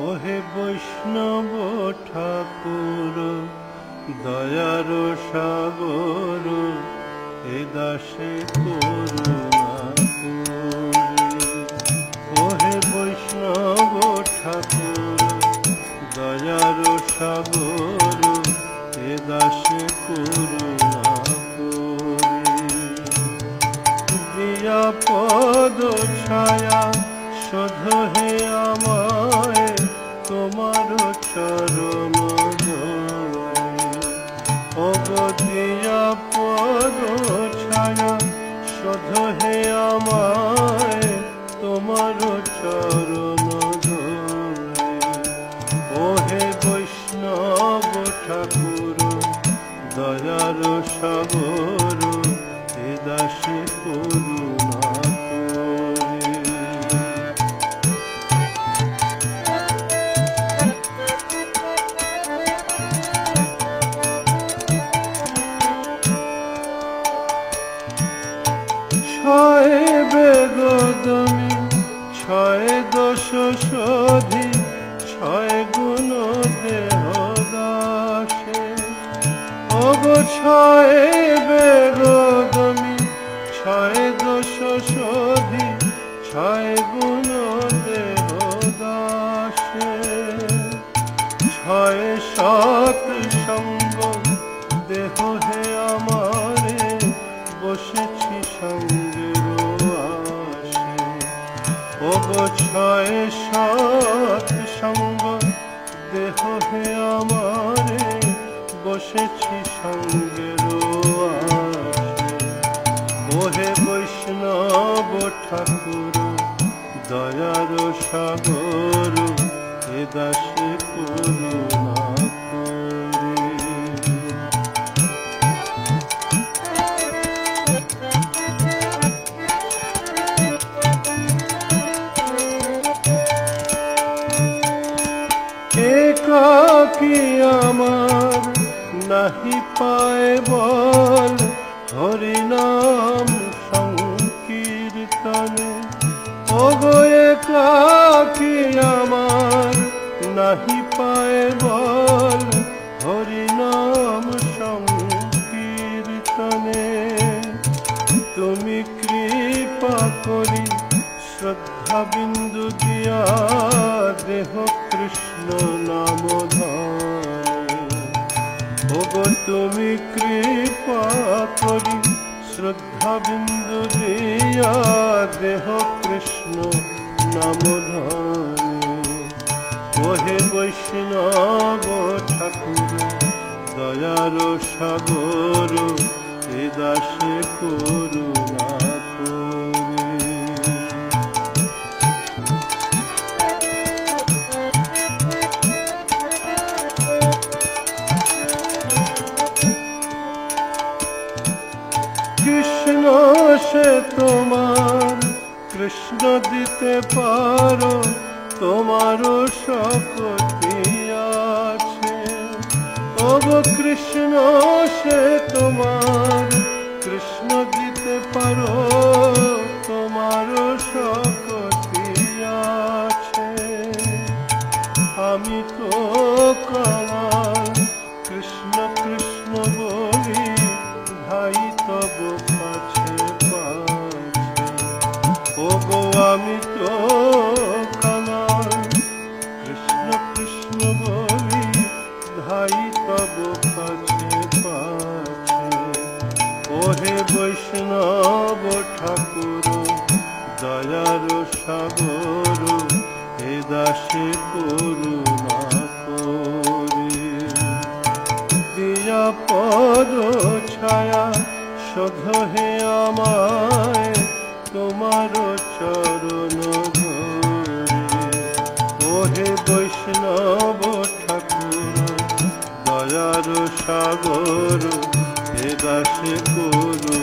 ওহে বৈষ্ণব ঠাকুর দয়ার সাগর, এ দাসে করুণা করে। ওহে বৈষ্ণব ঠাকুর দয়ার সাগর, এ দাসে করুণা করে। দিয়া পদ ছায়া শোধ হে আমায় তোমার চরণ ধরে। ওগো দিয়া পদ ছায়া শোধ হে আমায় তোমার চরণ ধরে। ওহে বৈষ্ণব ঠাকুর দয়ার সাগর, এ দাসে করুণা করে। ছয় বেগদমি ছয় দোষ শোধি, ছয় গুণ দেহ দাসে। ওগো ছয় বেগদমি ছয় দোষ শোধি, ছয় গুণ দেহ দাসে। ছয় সৎ সঙ্গ দেহ হে আমারে, বসেছি সঙ্গের আসে। ওগো ছয় সৎ সঙ্গ দেহ হে আমারে, বসেছি সঙ্গের আসে। ওহে বৈষ্ণব ঠাকুর দয়ার সাগর, এ দাসে করুণা করে। একাকী আমার নাহি পায় বল, হরিনাম সংকীর্তনে। ওগো একাকী আমার নাহি পায় বল, হরিনাম সংকীর্তনে। তুমি কৃপা করি শ্রদ্ধা বিন্দু দিয়া, দেহ কৃষ্ণ নাম ধরে। ওগো তুমি কৃপা করি শ্রদ্ধা বিন্দু দিয়া, দেহ কৃষ্ণ নাম ধরে। ওহে বৈষ্ণব ঠাকুর দয়ার সাগর, এ দাসে করুণা করে। কৃষ্ণ সে তোমার কৃষ্ণ দিতে পারো, তোমারও শক্তি আছে। ওগো কৃষ্ণ সে তোমার কৃষ্ণ দিতে পারো, তোমারও শক্তি আছে। আমি তো কাল কৃষ্ণ কৃষ্ণ বলি, ভাই তব কাছে পাছে। ওগো আমি তো কাল কৃষ্ণ কৃষ্ণ বলি, ভাই তব কাছে পাছে। ওহে বৈষ্ণব ঠাকুর দয়ার সাগর, এ দাসে করুণা করে। দিয়া পদ ছায়া শোধ হে আমায় তোমার চরণ ধরে। ওহে বৈষ্ণব ঠাকুর দয়ার সাগর, এ দাসে করুণা